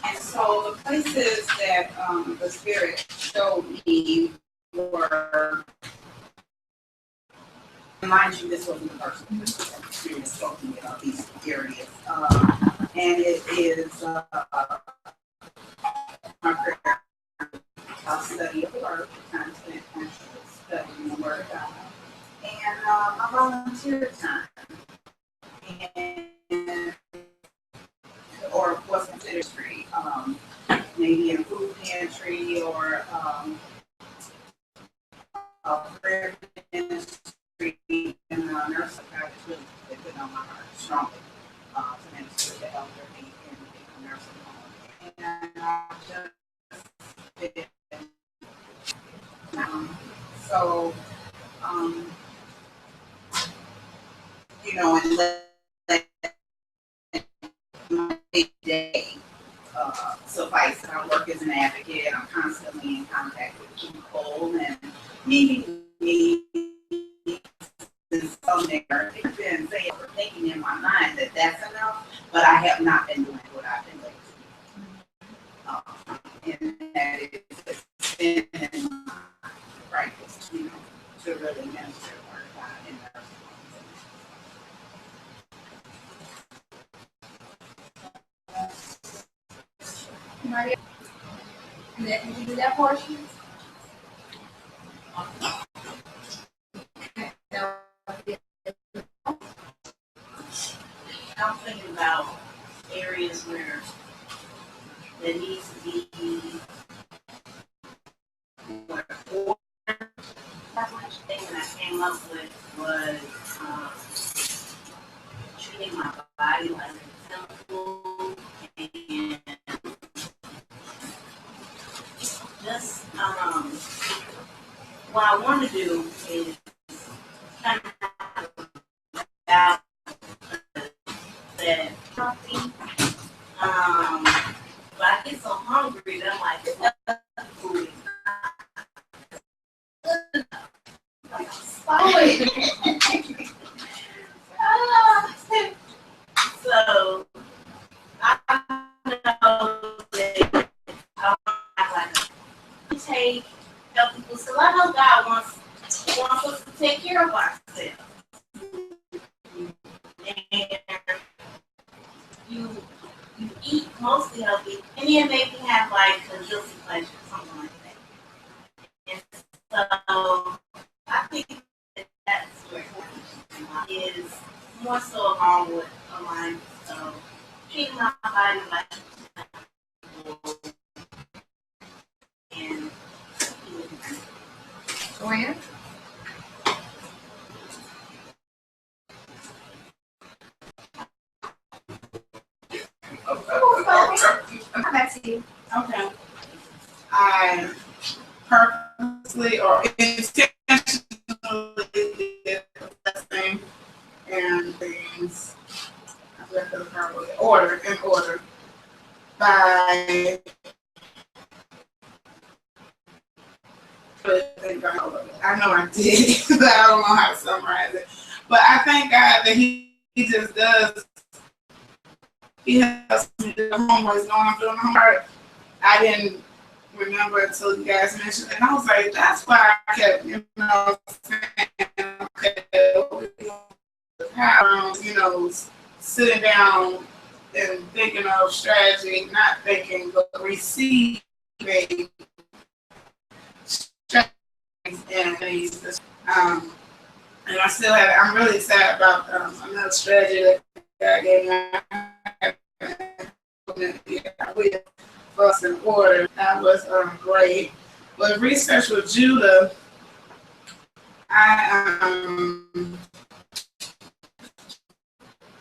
And so the places that the Spirit showed me were, mind you, this wasn't the first one. This was the Spirit spoke to me about these areas. And it is my prayer, study of the Word, time spent actually studying the Word of God, and my volunteer time, and or what's considered free, maybe in a food pantry or a prayer ministry in a nursing home. It's really been on my heart strongly to minister to the elderly in a nursing home. And I just did. So, you know, and let my day suffice. I work as an advocate. I'm constantly in contact with people and meeting needs. And some there, it's been saying, thinking in my mind that that's enough, but I have not been doing what I've been doing. And that is been in my practice, you know, to really minister the Word of God in their Maria, and then did you do that portion? I'm thinking about areas where there needs to be more order. One thing that I came up with was treating my body like a temple, and just what I want to do is kind of about that healthy. But I get so hungry that I'm like, this other food is so I know that I like to take healthy food. So I know God wants us to take care of ourselves. And you eat mostly healthy, and then maybe have like a guilty pleasure, something like that. And so I think that's where it is more so along with a line of treating my body like and Joanne? I'm back to you. Okay. I purposely or intentionally did the blessing and things. I left the properly in order by I know I did, but I don't know how to summarize it. But I thank God that He just does. He helps me do the homework. When I'm doing homework, I didn't remember until you guys mentioned it. And I was like, that's why I kept, saying, okay, how, sitting down and thinking of strategy, not thinking, but receiving strategies and these. And I still have, I'm really sad about another strategy that God gave me. With us in order, that was great. But research with Judah, I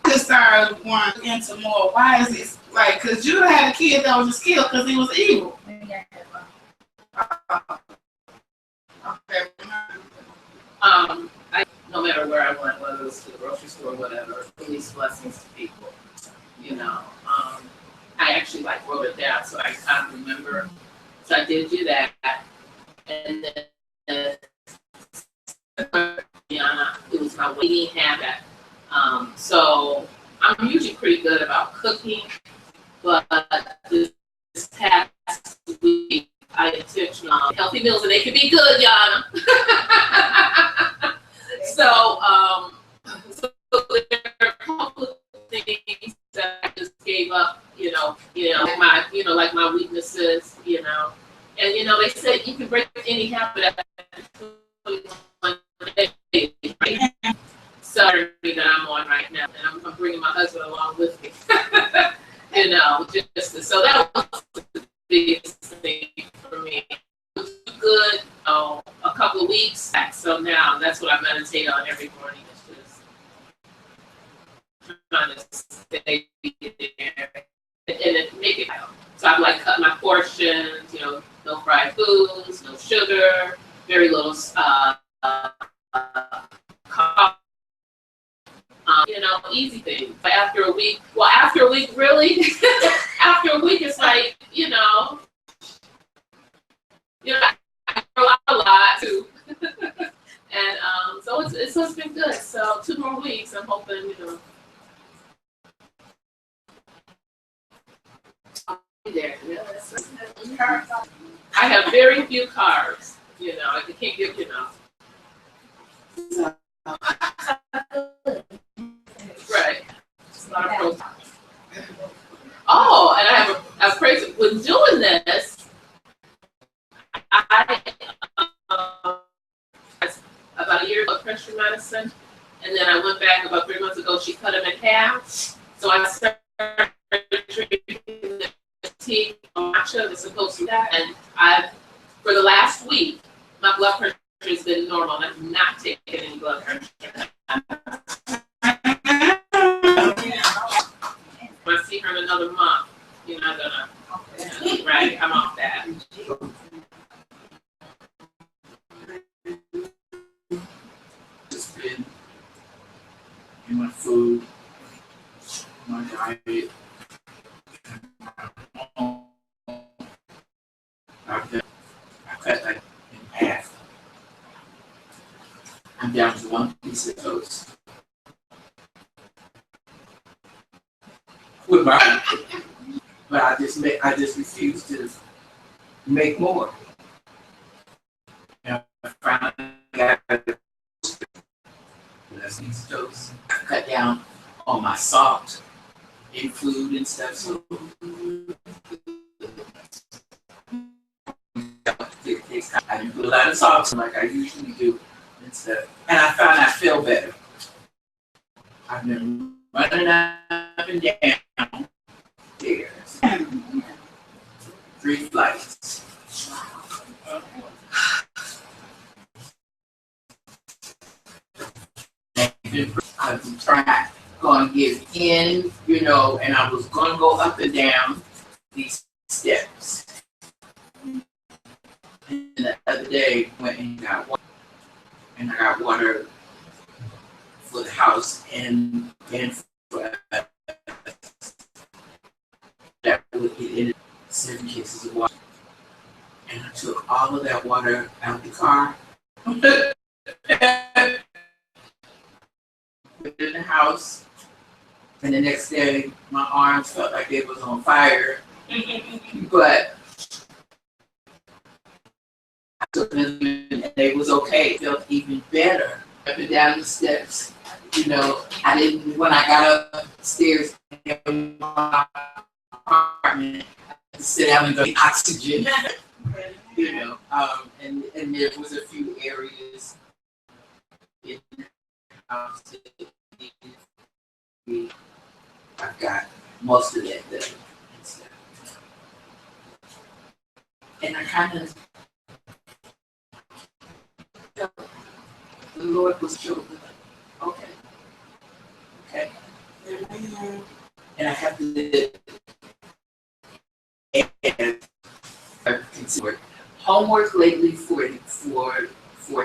just started going into more. Why is this like? Because Judah had a kid that was just killed because he was evil. No matter where I went, whether it was to the grocery store or whatever, release blessings to people. I actually wrote it down so I can't remember. So I did do that. And then it was my eating habit. So I'm usually pretty good about cooking, but this past week I intentionally healthy meals, and they can be good, Yana. So there are a couple of things that I just gave up, like my weaknesses, and they said you can break any habit after 21 days, right? So that I'm on right now, and I'm bringing my husband along with me. So that was the biggest thing for me. Good, a couple of weeks back. So now that's what I meditate on every morning. It's just trying to stay there and then make it out. So I like cut my portions, no fried foods, no sugar, very little coffee. Easy things. But after a week, really, after a week, it's like, I grow out a lot too. And so it's been good. So 2 more weeks, I'm hoping, I'll be there. I have very few carbs, I can't get enough. So, right. It's not a protein. Oh, and I have a praise. When doing this, I about a year blood pressure medicine, and then I went back about 3 months ago. She cut them in half, so I started drinking the tea matcha that's supposed to that, and for the last week, my blood pressure has been normal. And I've not taken any blood pressure. When I see her in another month, you're not gonna, right? I'm off that. Just been in my food, my diet. I cut that in half. I'm down to 1 piece of toast. With my, but I just refuse to make more. I finally got less piece of toast. I cut down on my salt in food and stuff. So I didn't put a lot of salt like I usually do and stuff. And I found I feel better. I've been running up and down stairs. 3 flights. I've been trying, going to give in, and I was going to go up and down these steps. And the other day, went and got water. And I got water for the house and for that would get in 7 cases of water. And I took all of that water out of the car. Put it in the house. And the next day, my arms felt like they was on fire. But I took them and they was okay. It felt even better. Up and down the steps. I didn't, when I got upstairs in my apartment, I had to sit down and go oxygen. And there was a few areas in the house that I've got most of that done and stuff. And I kind of felt the Lord was showing me, okay. And I have to consider homework lately for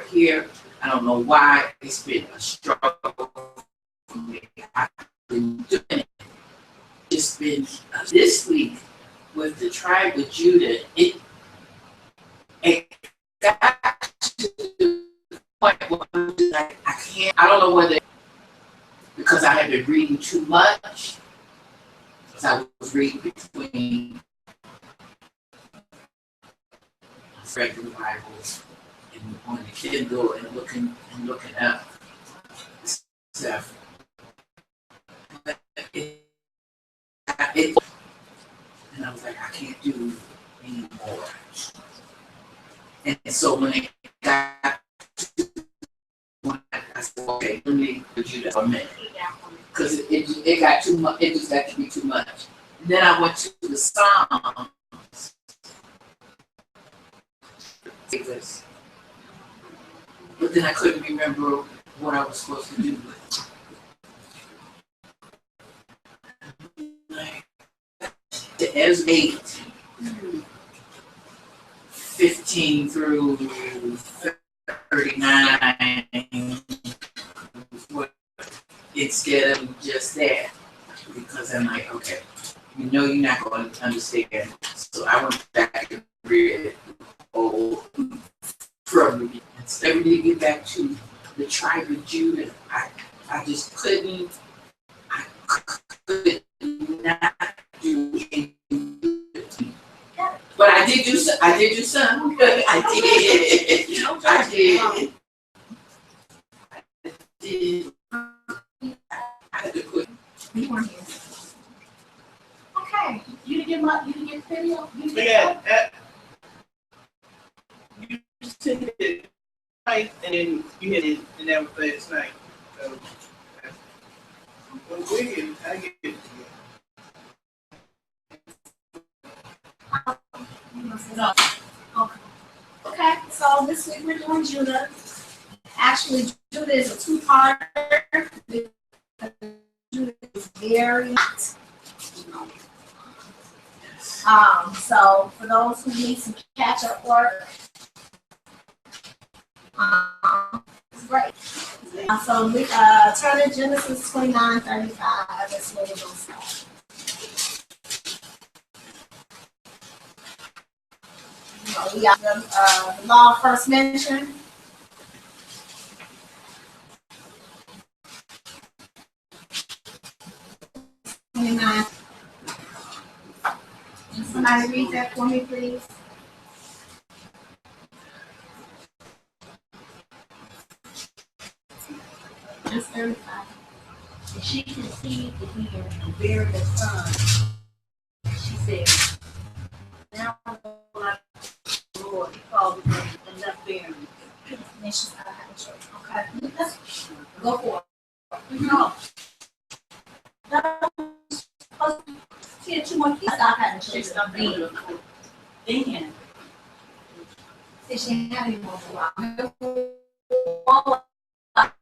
here. I don't know why it's been a struggle for me. I've been doing it. It's been this week with the tribe with Judah. got to the point where I'm just like, I can't, I don't know whether because I had been reading too much, because I was reading between regular Bibles and on the Kindle and looking up stuff. But and I was like, I can't do anymore. And so when it got to one, I said, okay, let me put you for a minute. Because it got too much, it just got to be too much. And then I went to the Psalms. But then I couldn't remember what I was supposed to do with it. Like, as 8, 15 through 39, instead of just that, because I'm like, okay, you know you're not going to understand. So I went back and read old from the beginning. Instead of get back to the tribe of Judah, I just couldn't, I could not do anything. But I did do some. I did. I had to put. You weren't here. Okay, you didn't get the video? You didn't Yeah, get that, you just sent it twice and then you hit it and that was last night. So, well, we get it, I get it. No. Okay, so this week we're doing Judah. Actually, Judah is a two-parter. Judah is very hot. So for those who need some catch-up work, it's great. So we turn to Genesis 29:35. That's where we're going to start. We got the law of first mention. Can somebody read that for me, please? Just 35. And she conceived again and buried her son. She said, now my Lord, he called me and left bearing. And then she started having children. Okay. Go for it. No. She had 2 more kids. Stop having She children. stopped being a then. See, she ain't having more for a while. Right.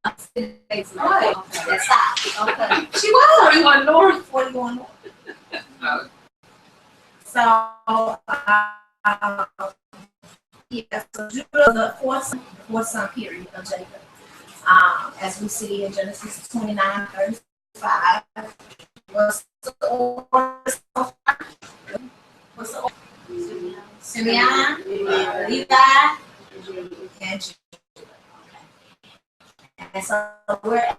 That's stop. Okay. She was. 41 North. 41 more. Oh. So, yeah, so Judah, the fourth son period of Jacob. As we see in Genesis 29:35, was the order so far? What's the order? Simeon, Levi, and Judah. Okay. And so we're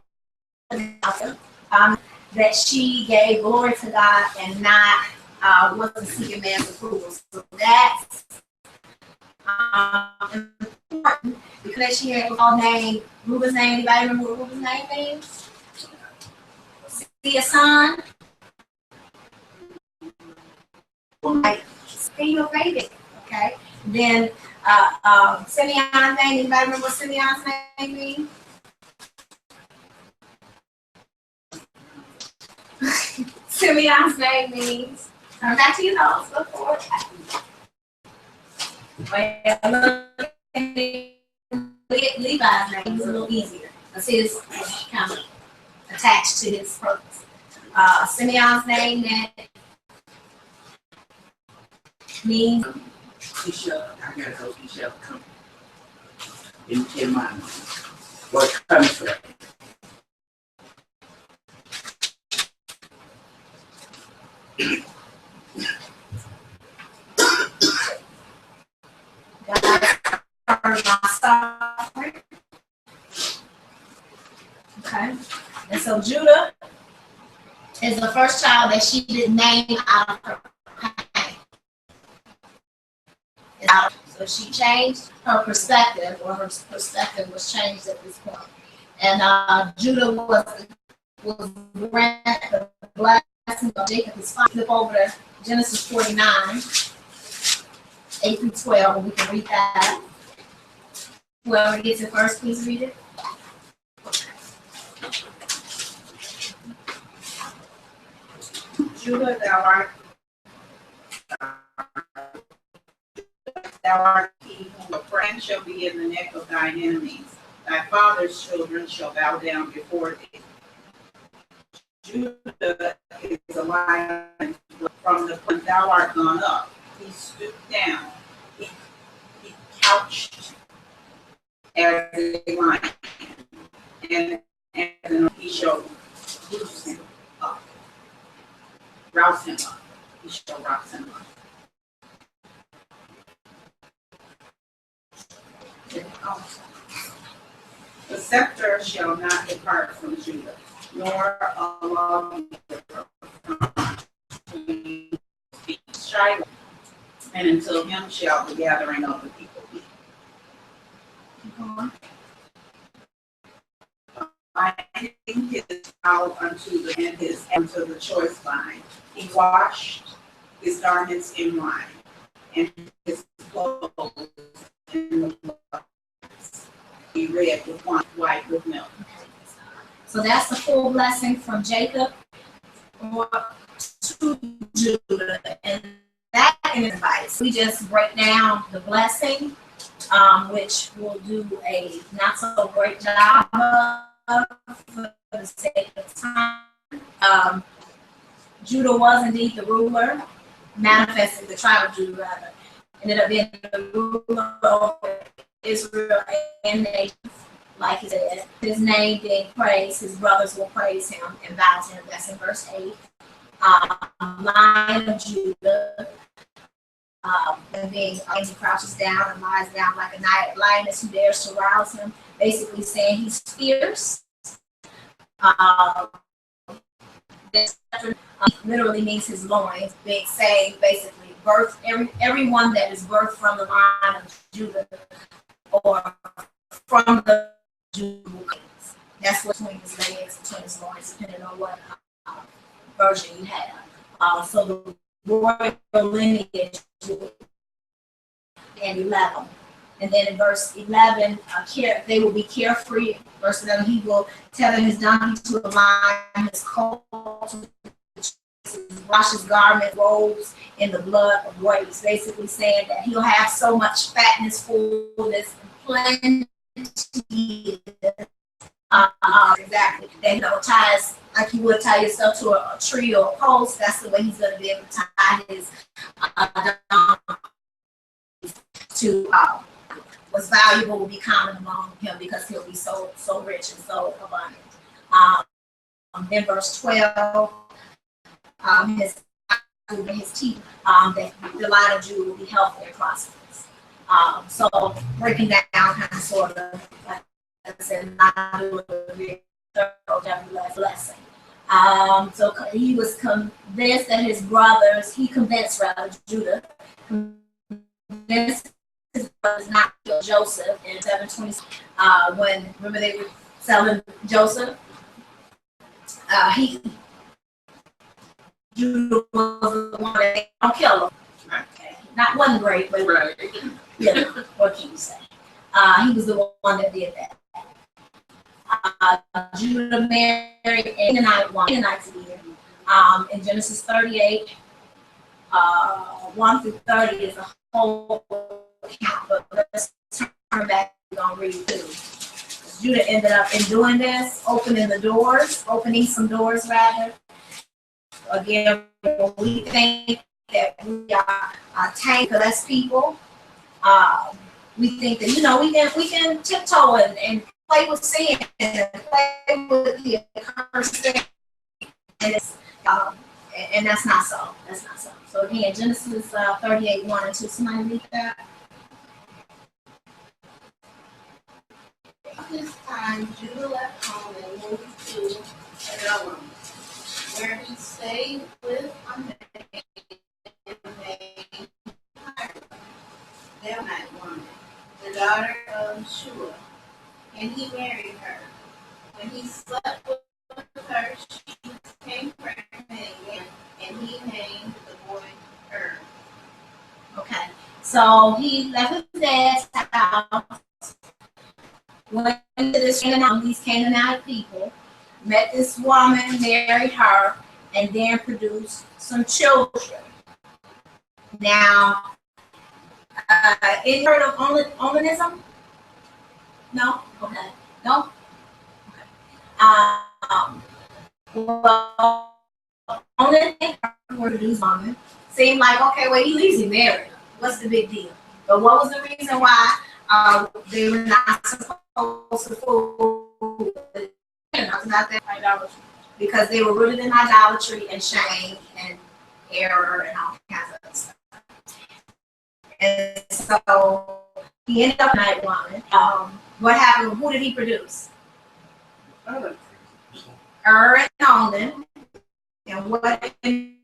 that she gave glory to God and not wasn't seeking man's approval. So that's important because she had all named Reuben's name. Anybody remember what Reuben's name means? See a son? Like, stay your baby. Okay. Then Simeon's name. Anybody remember what Simeon's name means? Simeon's name means, turn back to your nose, look forward. Well, Levi's name is a little easier, because his kind of attached to his purpose. Simeon's name that means Keisha, I gotta go. Keisha, come in my mind. What comes from? God's heard my suffering. Okay, and so Judah is the first child that she didn't name out of her pain. So she changed her perspective, or her perspective was changed at this point. And Judah was granted the blessing of Jacob, his father. Flip over to Genesis 49, 8 through 12, and we can read that. Whoever gets it first, please read it. Judah, thou art he whom a friend shall be in the neck of thine enemies. Thy father's children shall bow down before thee. Judah is a lion from the when thou art gone up. He stooped down. He couched as a lion, and he shall loose him up. Rouse him up. He shall rouse him up. The scepter shall not depart from Judah, nor a lawgiver from Shiloh, and until him shall the gathering of the people be. Binding his fowl unto the choice vine, he washed his garments in wine, and his clothes in the blood. He red with wine, white with milk. So that's the full blessing from Jacob to Judah, and that is advice. We just break down the blessing, which we'll do a not so great job of for the sake of time. Judah was indeed the ruler, manifesting the tribe of Judah rather. Ended up being the ruler over Israel and nations, like he said. His name being praised, his brothers will praise him and bow to him. That's in verse 8. Lion of Judah, and being he crouches down and lies down like a lioness who dares to rouse him, basically saying he's fierce. This literally means his loins, being saying basically birth everyone that is birthed from the line of Judah or from the Judah. That's what between his legs, between his loins, depending on what version you have. So the royal lineage and 11. And then in verse 11, they will be carefree. Verse 11, he will tether his donkey to a line, his colt to wash his garment, robes in the blood of grapes. Basically saying that he'll have so much fatness, fullness, and plenty. Exactly. That ties like you would tie yourself to a tree or a post. That's the way he's going to be able to tie his to what's valuable will be common among him because he'll be so rich and so abundant. In verse 12, his teeth, that the line of Judah will be healthy and prosperous. So breaking that down kind of sort of, like I said, not doing a thorough blessing. So he was convinced that his brothers, Judah, convinced his brothers not to kill Joseph in 720. When, remember they were selling Joseph? Judah was the one that they don't kill him. Okay. Not one great, but Right. yeah, what can you say? He was the one that did that. Judah married Canaanites again. In Genesis 38, 1 through 30 is a whole account, but let's turn back and read through. Judah ended up in doing this, opening some doors rather. Again, we think that we are tankless people. We think that we can tiptoe and play with sin and play with the accursed thing, and that's not so. That's not so. So again, Genesis 38, 1 and 2. Somebody read that. About this time, Judah left home and moved to Adullam, where he stayed with a maid named Thelmite woman, the daughter of Shua, and he married her. When he slept with her, she became pregnant again, and he named the boy Er. Okay. So he left his dad's house, went to this these Canaanite people, met this woman, married her, and then produced some children. Now, any heard of onanism? No? Okay. No? Well, onanism produced woman. Seemed like, okay, well, he leaves him married. What's the big deal? But what was the reason why they were not supposed to fool? Not that idolatry. Because they were rooted in idolatry and shame and error and all kinds of stuff. And so he ended up night woman. What happened? Who did he produce? And Onan. And what ended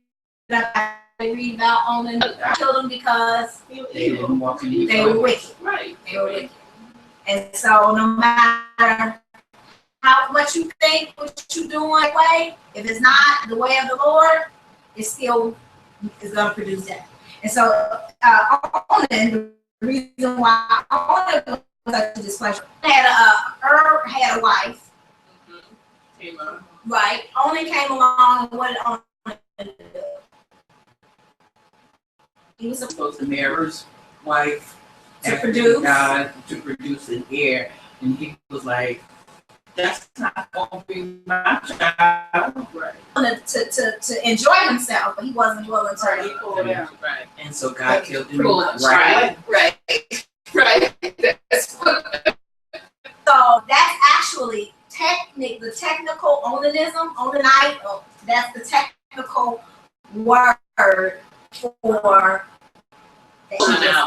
up they read about Onan killed them because They didn't walk in they were wicked. Right. They were wicked. And so no matter how much you think, what you doing way, if it's not the way of the Lord, it still is going to produce death. And so Onan, the reason why Onan was such a displeasure, had a wife. Came on. Right. Onan came along and what did Onan do? He was supposed to marry his wife to after produce God to produce an heir, and he was like, "That's not gonna be my child." Right. to enjoy himself, but he wasn't willing to. Right. And so God killed him. Right. That's what. So that's actually the technical onanism, onanite. That's the technical word for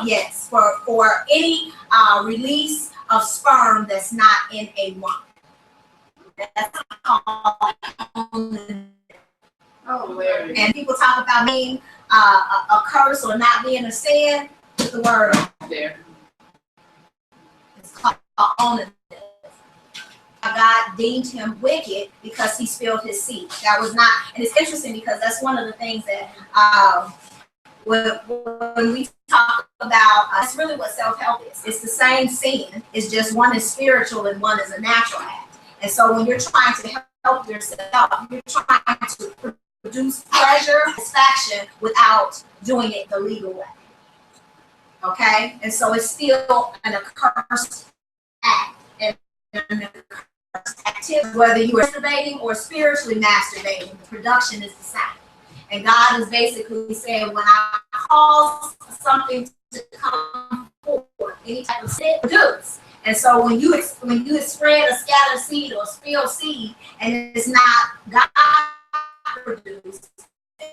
yes, for any release of sperm that's not in a woman. That's called onanism. Oh, Larry. And people talk about being a curse or not being a sin. Put the word on There. It's called onanism. God deemed him wicked because he spilled his seed. That was not, and it's interesting because that's one of the things that when we talk about, that's really what self-help is. It's the same sin. It's just one is spiritual and one is a natural act. And so when you're trying to help yourself, you're trying to produce pleasure, satisfaction without doing it the legal way. Okay? And so it's still an accursed act. And an accursed activity, whether you are masturbating or spiritually masturbating, the production is the same. And God is basically saying, when I cause something to come forward, any type of sin, produce. And so when you spread a scattered seed or spilled seed, and it's not God produced,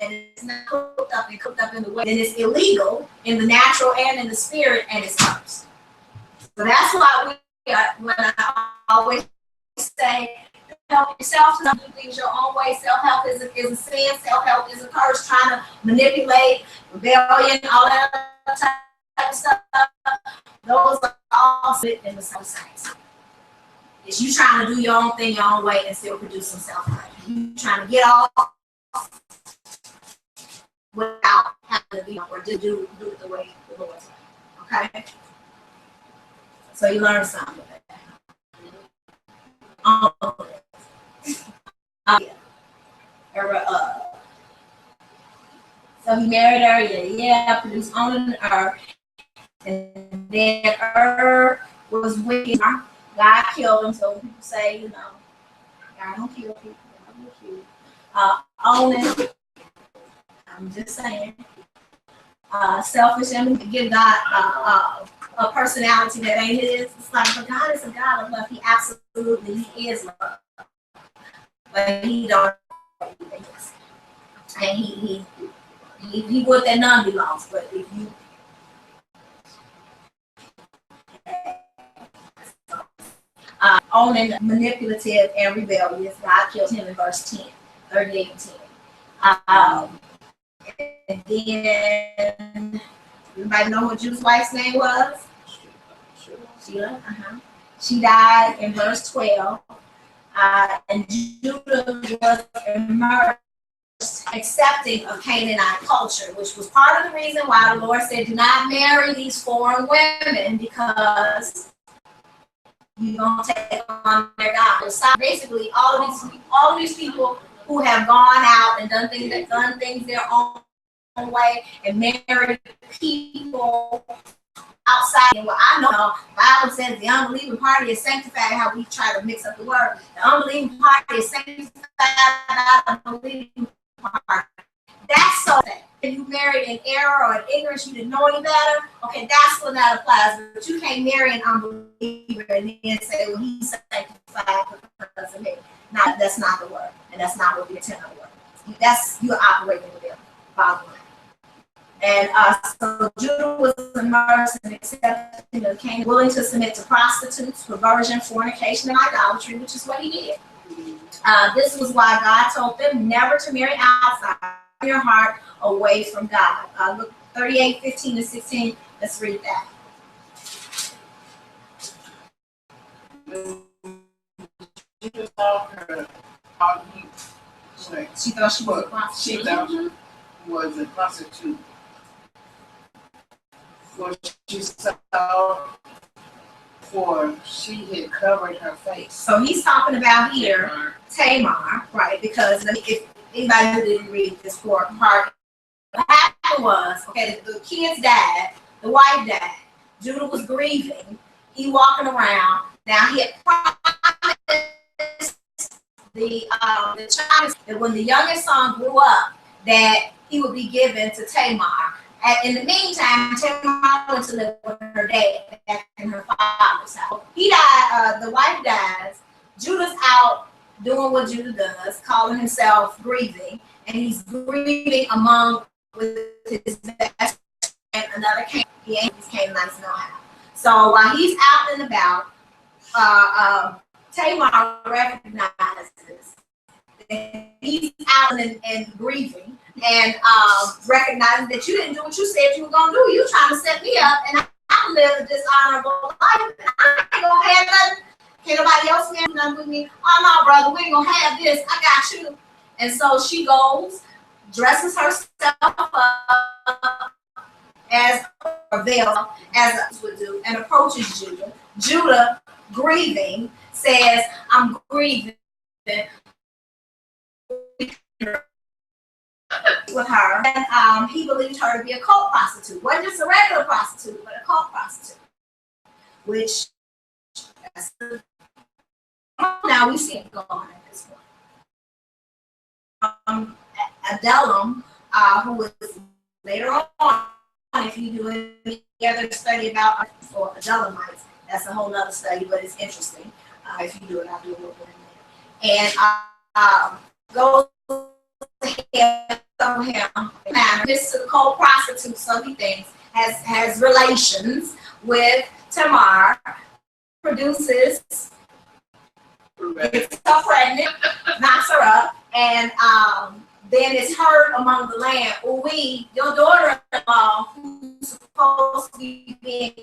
and it's not cooked up in the way, then it's illegal in the natural and in the spirit, and it's cursed. So that's why when I always say, help yourself to do things your own way. Self-help is a sin. Self-help is a curse. Trying to manipulate, rebellion, all that type of stuff. Those are all fit in the same sense. It's you trying to do your own thing your own way and still produce some self-help. You trying to get off without having to be or to do it the way the Lord's way. Okay? So you learn something with that. So he married her, produced Onan her, and then was wicked. God killed him, so people say, God don't kill people, God will kill. Onan, I'm just saying, selfish and give God a personality that ain't his. It's like, but God is a God of love. He is love. But he don't. And he would that none be lost. But if you Onan, manipulative and rebellious. God killed him in verse 10, 38 and 10. And then, everybody know what Judah's wife's name was? Sheila. She died in verse 12. And Judah was immersed, accepting of Canaanite culture, which was part of the reason why the Lord said, do not marry these foreign women, because you're going to take on their God. So basically, all of these people who have gone out and done things their own way and married people outside. And what I know, the Bible says the unbelieving party is sanctified, how we try to mix up the word. The unbelieving party is sanctified by the unbelieving party. That's so that if you married in error or in ignorance, you didn't know any better, okay, that's when that applies. But you can't marry an unbeliever and then say, well, he's sanctified because of me. No, that's not the word. And that's not what the intent of the word. That's, you're operating with them, bottom line. And so Judah was immersed in accepting of Canaan, willing to submit to prostitutes, perversion, fornication, and idolatry, which is what he did. This was why God told them never to marry outside your heart away from God. Look, 38, 15 to 16. Let's read that. Judah saw her all She thought she was a prostitute. She thought she was a prostitute. For she had covered her face. So he's talking about here Tamar, right? Because if anybody who didn't read this part, what happened was, okay, the kids died, the wife died, Judah was grieving, he walking around. Now he had promised the child that when the youngest son grew up, that he would be given to Tamar. And in the meantime, Tamar went to live with her dad back in her father's house. He died, the wife dies, Judah's out doing what Judah does, calling himself grieving, and he's grieving among with his best friend, another Canaanite. He ain't these Canaanites know how. So while he's out and about, Tamar recognizes that he's out and grieving, and recognizing that you didn't do what you said you were gonna do. You trying to set me up, and I live a dishonorable life. I ain't gonna have nothing. Can't nobody else have nothing with me. Oh no, brother, we ain't gonna have this. I got you. And so she goes, dresses herself up as a veil, as others would do, and approaches Judah. Judah, grieving, says, I'm grieving with her. And he believed her to be a cult prostitute. Wasn't just a regular prostitute, but a cult prostitute. Which, now we see it going on at this point. Adullam, who was later on, if you do any other study about or Adulamites, that's a whole other study, but it's interesting. If you do it, I'll do a little bit in there. And goes ahead of him, this is a cold prostitute, so he thinks, has relations with Tamar, produces, gets her pregnant, knocks her up, and then it's heard among the land, your daughter-in-law, who's supposed to be being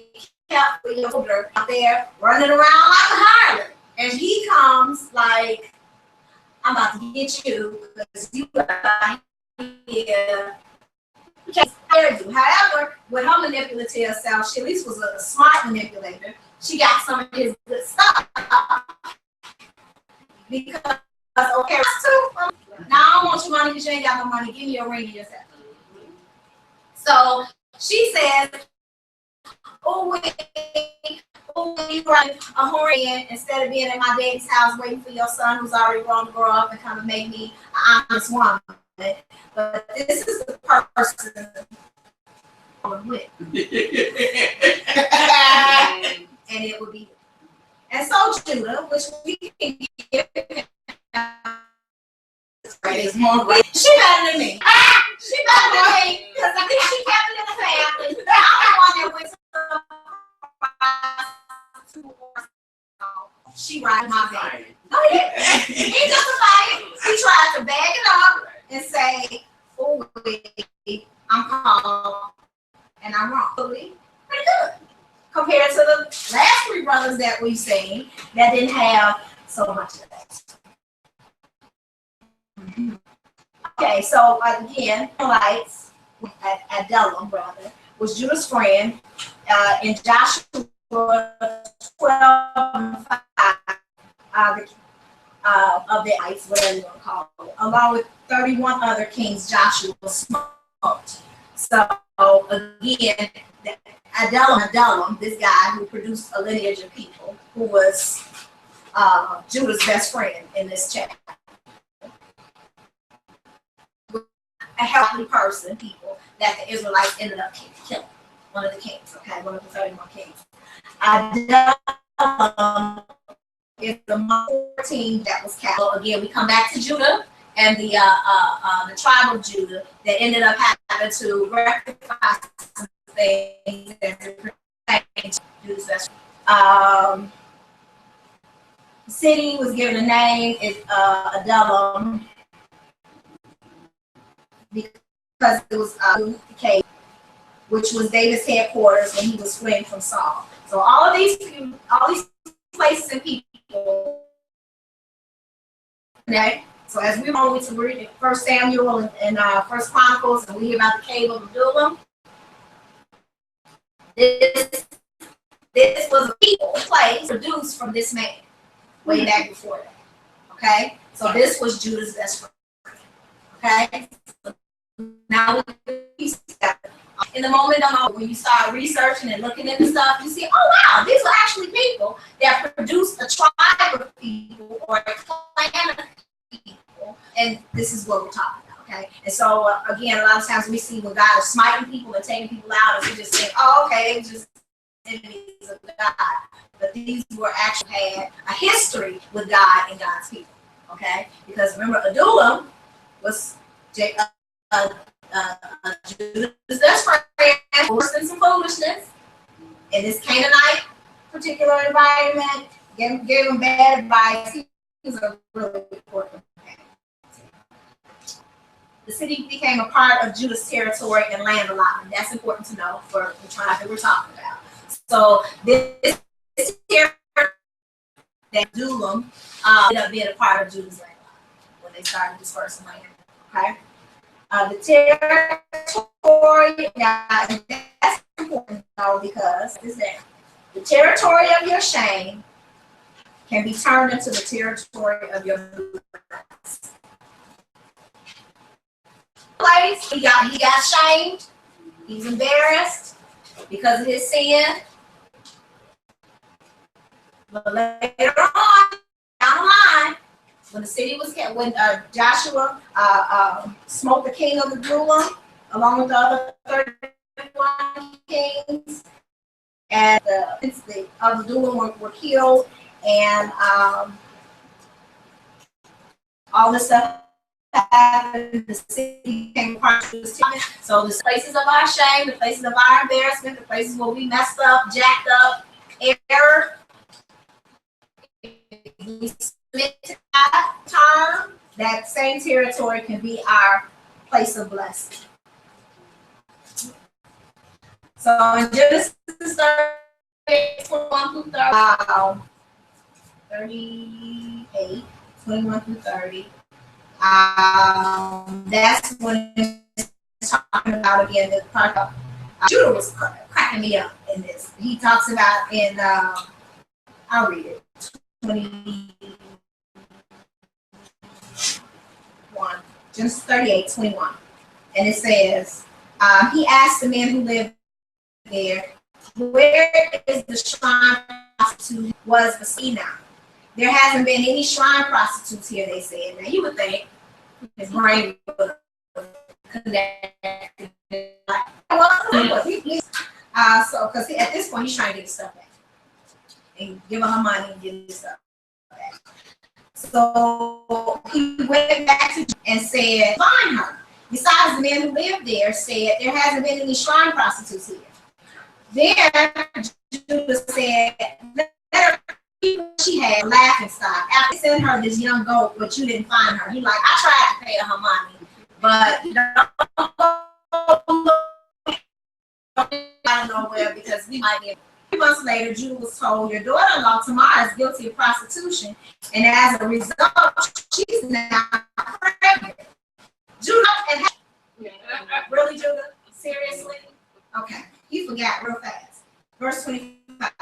kept with your daughter out there running around like a harlot. And he comes like, I'm about to get you because you are here. However, with her manipulative self, she at least was a smart manipulator. She got some of his good stuff. Because, okay, now I don't want your money because you ain't got no money. Give me your ring yourself. So she says, you run a horn instead of being in my daddy's house waiting for your son who's already grown to grow up and come and make me an honest woman. But this is the person I'm with. And it would be. And so Judah, which we can give is more right. She better than me. She better than me because I think she kept it in the family. I'm the one that went to she riding my van. Fine. No, he justified it. He tried to bag it up and say, oh, wait, I'm calm and I'm wrong. Pretty good. Compared to the last three brothers that we've seen that didn't have so much of that. Okay, so again, Lights at Adullam, brother, was Judah's friend in Joshua 12:5. Of the ice, whatever you want to call it, along with 31 other kings Joshua smoked. So again, Adullam, this guy who produced a lineage of people, who was Judah's best friend in this chapter. A healthy person, people that the Israelites ended up killing. One of the kings, okay, one of the 31 kings. Adullam is the 14 that was captured. So again, we come back to Judah and the tribe of Judah that ended up having to rectify some things that pertain to Judah's best friend. The city was given a name, it's Adullam, because it was cave, which was David's headquarters when he was fleeing from Saul. So all these places and people. Okay, so as we go to read 1 Samuel and 1 Chronicles, and we hear about the cave of Adullam, this was a people place produced from this man way back before that. Okay, so this was Judah's best friend. Okay, so now in the moment, when you start researching and looking into stuff, you see, oh wow, these are actually people that produced a tribe of people or a clan of people, and this is what we're talking about, okay? And so again, a lot of times we see when God is smiting people and taking people out, and we just think, oh, okay, they were just enemies of God, but these were actually had a history with God and God's people, okay? Because remember, Adullam was Judah's best friend, worse than some foolishness in this Canaanite particular environment, gave him bad advice. He was a really important man. The city became a part of Judah's territory and land allotment. That's important to know for the tribe that we're talking about. So this territory that Adullam ended up being a part of Judah's land allotment when they started dispersing land. Okay. The territory, now that's important though, because the territory of your shame can be turned into the territory of your blessing. Place he got shamed, he's embarrassed because of his sin. But later on, down the line, when the city was when Joshua smote the king of Adullam along with the other 31 kings, and the of Adullam were killed, and all this stuff happened. The city became part of the city. So the places of our shame, the places of our embarrassment, the places where we messed up, jacked up, error. We submit to that term, that same territory can be our place of blessing. So in Genesis 21 through 38, 21 through 30, that's when it's talking about again the part of Judah was cracking me up in this. He talks about in I'll read it. 21, Genesis 38, 21. And it says, he asked the man who lived there, where is the shrine prostitute was the sea now? There hasn't been any shrine prostitutes here, they said. Now you would think his brain would connect. So, because at this point he's trying to get his stuff back. And give her money and get his stuff back. So he went back to and said, find her. Besides, the man who lived there said, there hasn't been any shrine prostitutes here. Then Judah said, let her keep what she has a laughing stock. After they sent her this young goat, but you didn't find her. He like, I tried to pay her money, but don't out of nowhere because we might be. 3 months later, Judah was told, your daughter-in-law Tamar is guilty of prostitution, and as a result, she's now pregnant. Judah and really, Judah? Seriously? Okay, you forgot real fast. Verse 25.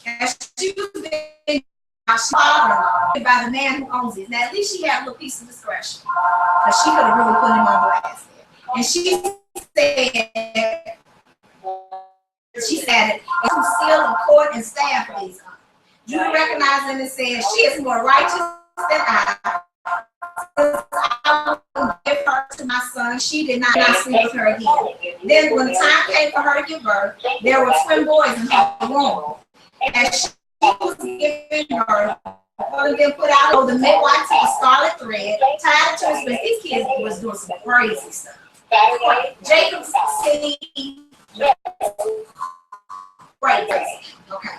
As she was being father by the man who owns it. Now, at least she had a little piece of discretion, because she could have really put him on blast there. And she said, it was sealed in court and staff these on. Judah recognized him and said, she is more righteous than I. I will give her to my son. She did not sleep with her again. Then when the time came for her to give birth, there were twin boys in her womb. As she was giving birth, one of them put out the midwife took a scarlet thread, tied it to his wrist. These kids was doing some crazy stuff. Jacob's city. Right. Okay.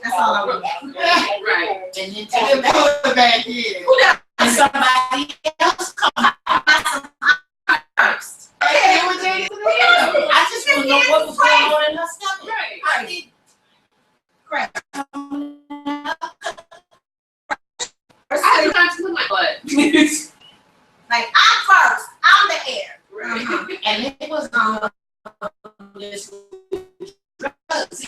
That's all I wrote. Right. And then And then pull it back in. Who got somebody else come first. Hey, what they do? I just want to know what was going on in her stomach. Right. I did. crap? I tried to look my butt. Like, I'm first. I'm the heir. Right. And it was on this drugs.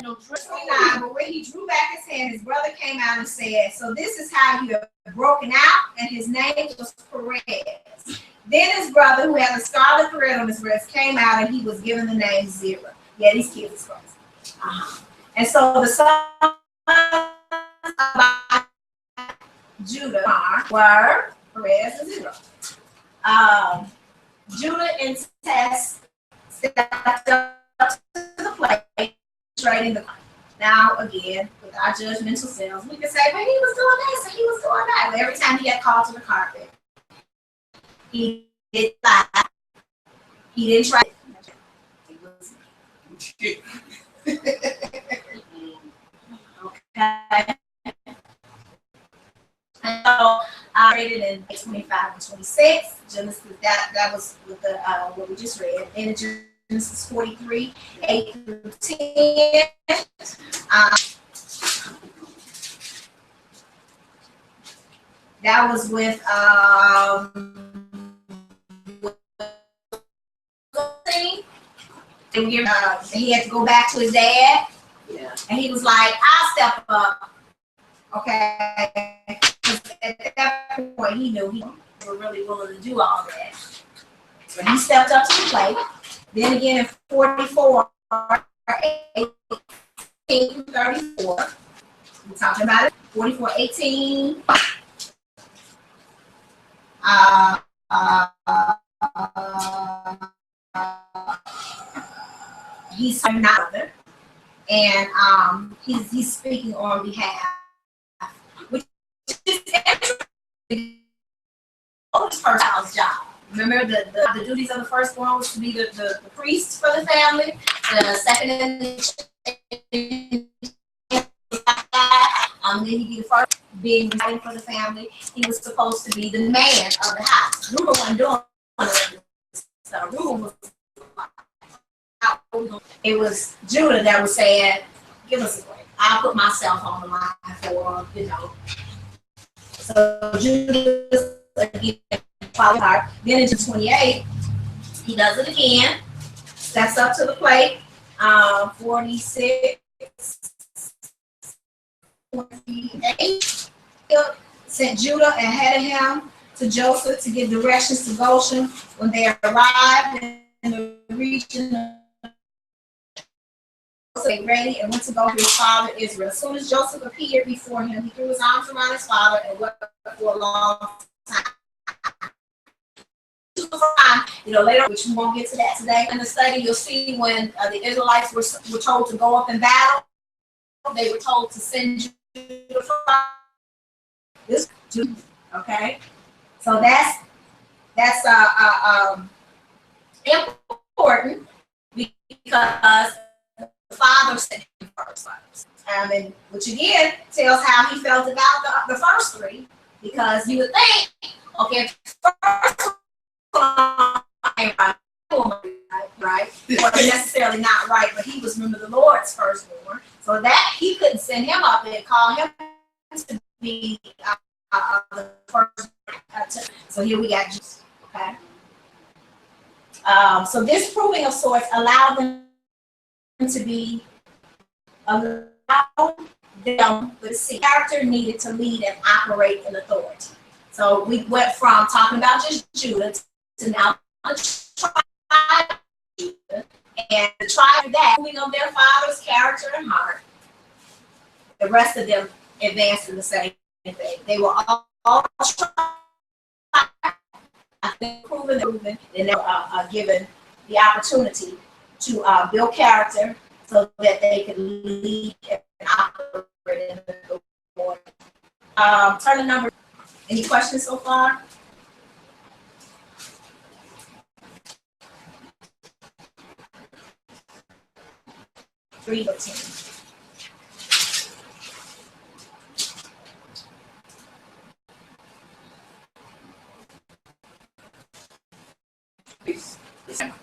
No drugs. 29, but when he drew back his hand, his brother came out and said, so this is how you have broken out, and his name was Perez. Then his brother, who had a scarlet thread on his wrist, came out, and he was given the name Zerah. Yeah, these kids are crazy. And so the sons of Judah were Perez and Zerah. Judah and Tess stepped up to the plate, trading the. Now, again, with our judgmental selves, we can say, well, he was doing this and he was doing that. But every time he got called to the carpet, he did lie. He didn't try. Okay. And so I rated in 25 and 26. Genesis, that was with the what we just read. In Genesis 43, 8 through 10. That was with he had to go back to his dad. Yeah. And he was like, I'll step up. Okay. At that point, he knew he were really willing to do all that. So he stepped up to the plate. Then again in 44, 18 through 34, we're talking about it. 44, 18. He's another, and he's speaking on behalf, which is interesting. His first house job. Remember the duties of the firstborn was to be the priest for the family. The second then he'd be the first being providing for the family. He was supposed to be the man of the house. Reuben wasn't doing it. So Reuben was. It was Judah that was saying, give us a break. I'll put myself on the line for, So Judah again followed her. Then into 28, he does it again. Steps up to the plate. 46, 28. Sent Judah ahead of him to Joseph to give directions to Goshen. When they arrived in the region of ready and went to go to his father Israel. As soon as Joseph appeared before him, he threw his arms around his father and wept for a long time. Later, which we won't get to that today. In the study, you'll see when the Israelites were told to go up in battle, they were told to send Judah. This Judah, okay? So that's important because the father sent him first. And which again tells how he felt about the first three, because you would think, okay, first one ain't right, wasn't necessarily not right, but he was, remember, the Lord's firstborn, so that he couldn't send him up and call him to be the first. So here we got Jesus. Okay. So this proving of sorts allowed them to be allowed them to see character needed to lead and operate in authority. So we went from talking about just Judah to now the tribe of Judah, and the tribe of that proving of their father's character and heart. The rest of them advanced in the same thing. They were all proven, and they were given the opportunity to build character so that they could lead and operate in the Lord. Turn to number. Any questions so far? Three to 10.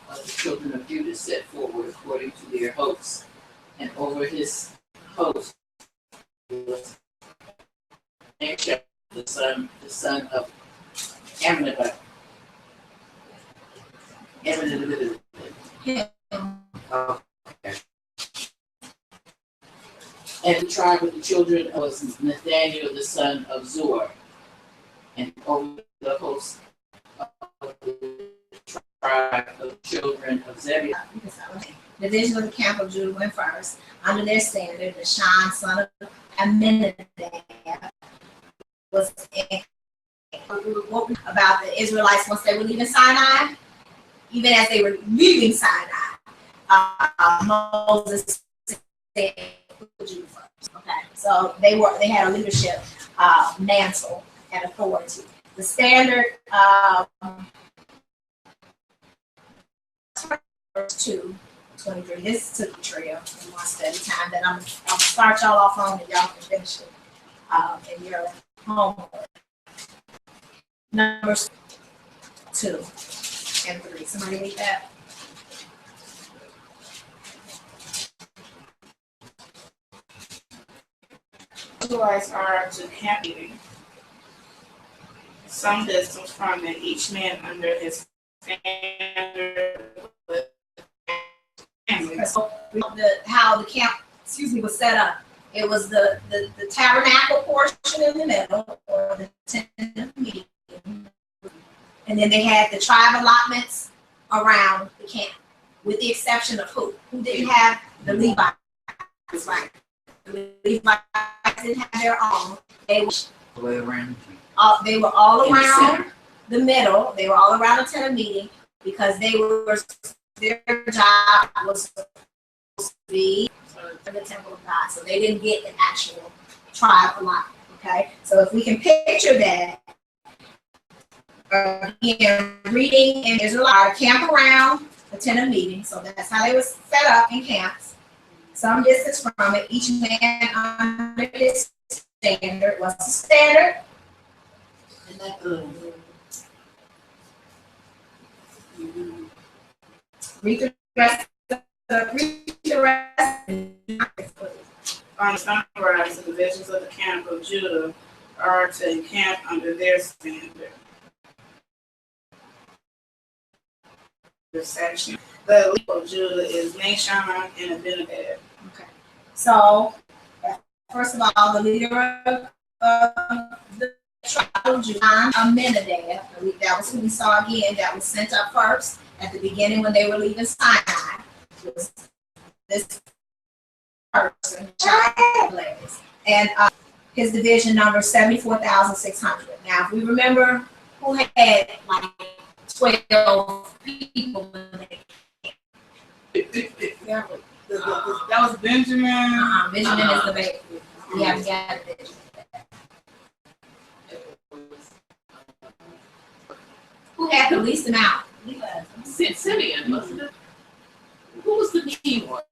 The children of Judah set forward according to their hosts, and over his host was Nachshon, the son of Amminadab. Okay. And the tribe of the children was Nathaniel, the son of Zuar, and over the host of the tribe of the children of Zebulun. The division of the camp of Judah went first. Under their standard, Nahshon, son of Amminadab, was about the Israelites once they were leaving Sinai. Even as they were leaving Sinai, Moses said, Judah first. Okay, so they had a leadership mantle and authority. The standard. Verse 2:23. This took the trail in my study time that I'm gonna start y'all off on and y'all can finish it in your homework. Numbers 2 and 3. Somebody read that? Israelites are to camp meeting, some distance from it, each man under his standard. So how the camp, was set up. It was the tabernacle portion in the middle, or the tent of meeting, and then they had the tribe allotments around the camp, with the exception of who didn't have the Levites, right? The Levites didn't have their own. They were all around the middle. They were all around the tent of meeting because their job was supposed to be in the temple of God. So they didn't get an actual tribe allotment. Okay, so if we can picture that, reading in Israel, camp around the tent of meeting. So that's how they were set up in camps. Some distance from it, each man under his standard. What's the standard? Read the rest. On the sunrise, the divisions of the camp of Judah are to encamp under their standard. The section. The leader of Judah is Nahshon and Abinadab. Okay. So, first of all, the leader of the tribe of Judah, Amminadab, that was who we saw again, that was sent up first at the beginning when they were leaving Sinai. Was this person, and his division number 74,600. Now, if we remember who had like 12 people when they that was Benjamin. Benjamin is the baby. We haven't got a Benjamin. Who had the least amount? Simeon, wasn't it? Who was the key one?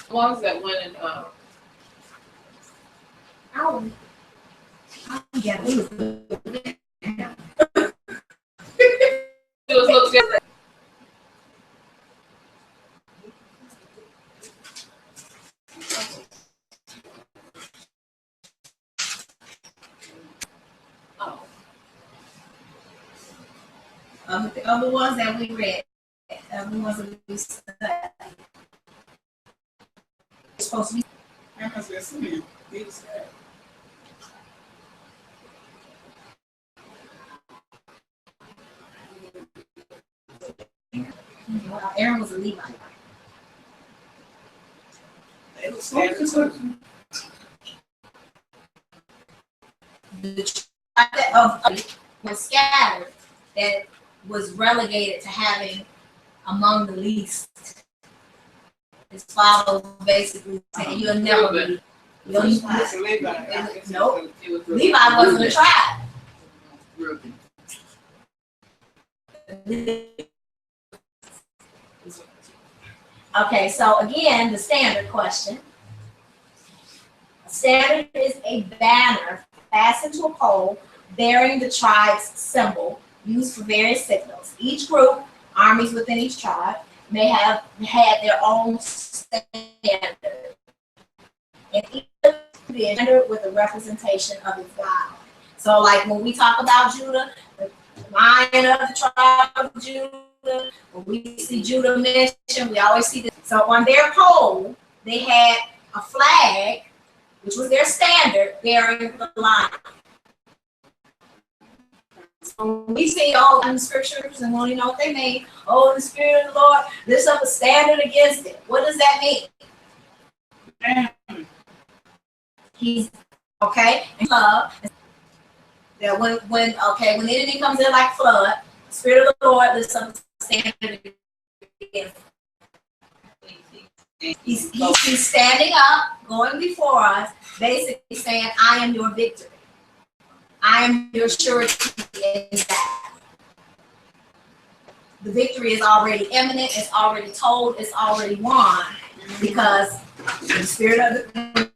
ones that went in, Oh. Yeah. it was looked at. Oh, Of the ones that we read, the ones that we studied. It's supposed to be. That must be so many big stuff. Well, Aaron was a Levite. It was scattered. The tribe of was scattered that was relegated to having among the least. His father was basically saying, "You'll never be." You'll, It's a Levite. Nope. it was Levi wasn't a tribe. Reuben. Okay, so again, the standard question. A standard is a banner fastened to a pole bearing the tribe's symbol used for various signals. Each group, armies within each tribe, may have had their own standard. And each be a standard with a representation of its God. So like when we talk about Judah, the lion of the tribe of Judah, when we see Judah mentioned, we always see this. So on their pole, they had a flag, which was their standard, bearing the lion. So when we see all in the scriptures and when you know what they mean, oh, the Spirit of the Lord lifts up a standard against it. What does that mean? He's okay, love. That when the enemy comes in like flood, the Spirit of the Lord lifts up a standard against it. He's standing up, going before us, basically saying, I am your victory. I am your surety in that. The victory is already imminent, it's already told, it's already won, because the Spirit of the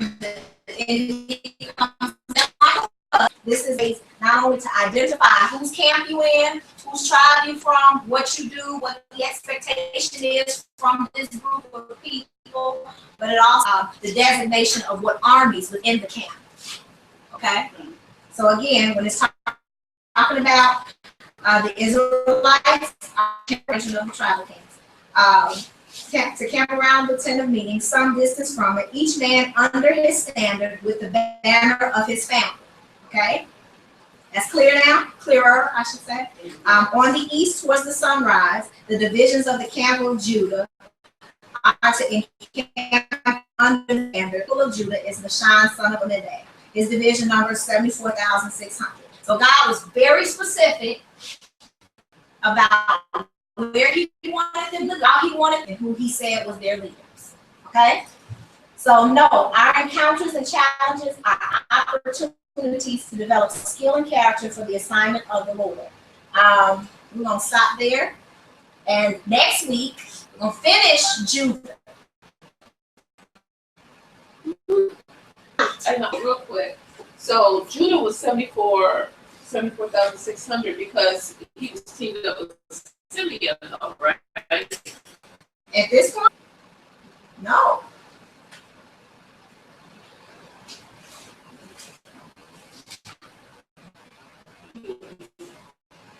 enemy comes in. This is not only to identify whose camp you in, whose tribe you from, what you do, what the expectation is from this group of people, but it also the designation of what armies within the camp. Okay? So again, when it's talking about the Israelites, of the tribal camps, to camp around the tent of meeting, some distance from it, each man under his standard with the banner of his family. Okay, that's clear now? Clearer, I should say. On the east towards the sunrise, the divisions of the camp of Judah are to encamp under the standard of Judah is Nashan, son of Amminadab. His division number is 74,600. So God was very specific about where he wanted them to go, he wanted, and who he said was their leaders. Okay? So no, our encounters and challenges are opportunities to develop skill and character for the assignment of the Lord. We're going to stop there. And next week, we're going to finish Judah. Real quick. So Judah was 74,600 because he was teamed up with Simeon, right? At this point, no.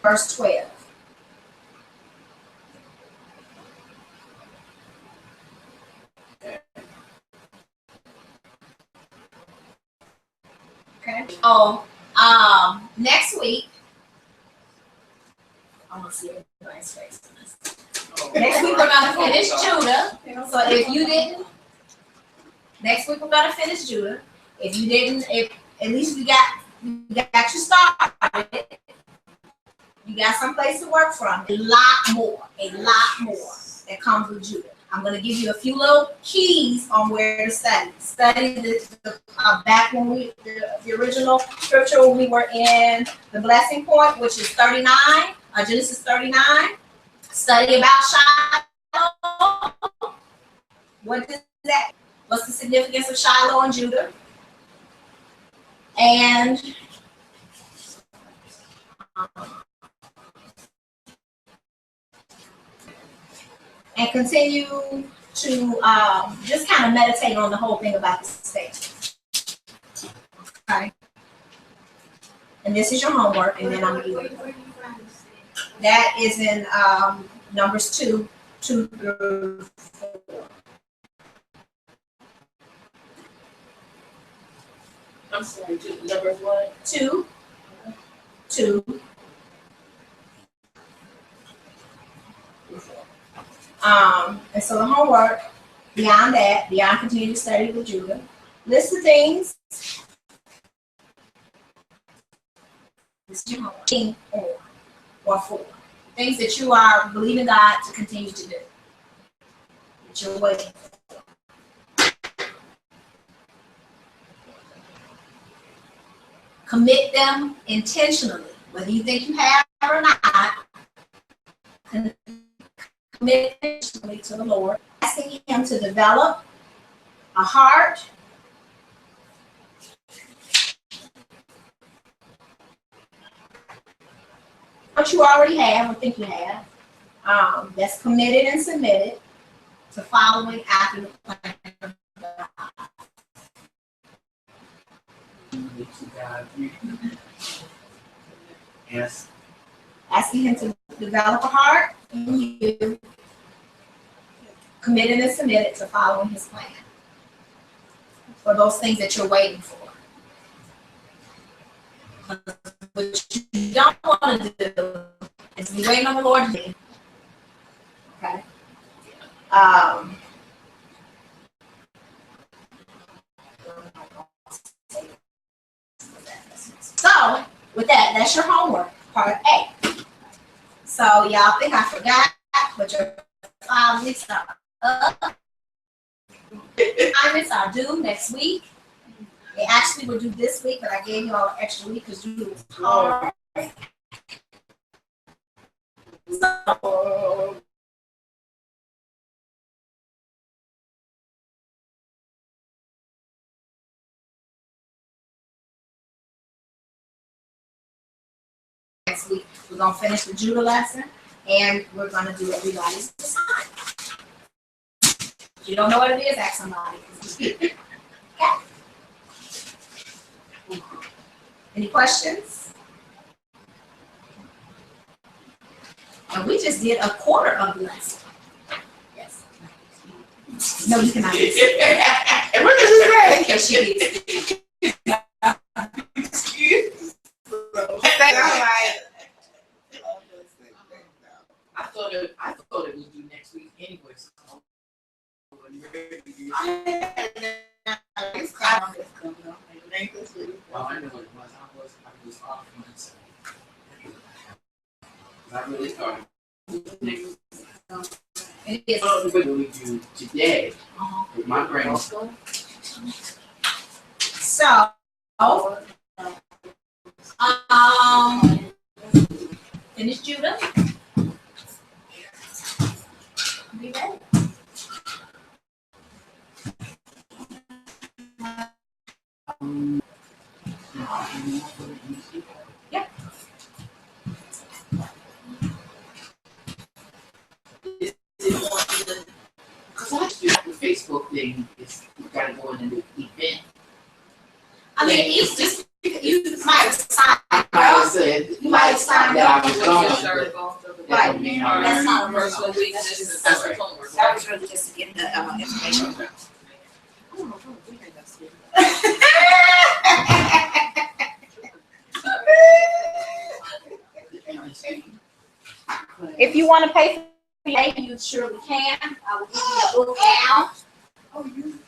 Verse 12. Okay. Oh, next week, I want to see everybody's face on this. Next week we're gonna finish Judah. So if you didn't, next week we're gonna finish Judah. If you didn't, if at least you got you started, you got some place to work from. A lot more that comes with Judah. I'm going to give you a few little keys on where to study. Study back when the original scripture when we were in the blessing point, which is 39, Genesis 39. Study about Shiloh. What does that? What's the significance of Shiloh and Judah? And continue to just kind of meditate on the whole thing about the state. Okay. And this is your homework, and then I'm going to Where do you find this? that is in Numbers 2 through 4. I'm sorry, number what? 2. And so the homework, beyond that, beyond continue to study with Judah, list the things. This is your homework. Or 4. Things that you are believing God to continue to do. That you're waiting for. Commit them intentionally, whether you think you have or not. Commit intentionally to the Lord, asking Him to develop a heart what you already have or think you have, that's committed and submitted to following after the plan of God. Yes. Asking Him to develop a heart in you, committed and submitted to following His plan for those things that you're waiting for. What you don't want to do is be waiting on the Lord to do. Okay. So, with that, that's your homework, part A. So, y'all think I forgot, but your 5 weeks are up. Assignments are due next week. They actually were due this week, but I gave you all an extra week because you was hard. So, next week, we're going to finish the Judah lesson, and we're going to do everybody's assignment. If you don't know what it is, ask somebody. Okay. Any questions? And we just did a quarter of the lesson. Yes. No, you cannot. And what does it say? Yes, she is. I thought it was due next week anyway. So It's coming up. It ain't this week. well, I know what it was. I was off months. I really thought it was next week. It is. So what do we do today? With my brain. So, finish Judah. Be ready. Yeah. Because I do the Facebook thing, is you gotta go in and do the event. I mean, it's just you might have signed. I said, You might have signed that up. I was gone. But that don't mean I That's was- not a Personal personal weakness, that's your homework. That was really just to get the information. If you want to pay for it, you surely can. I will give you a book now. Oh, you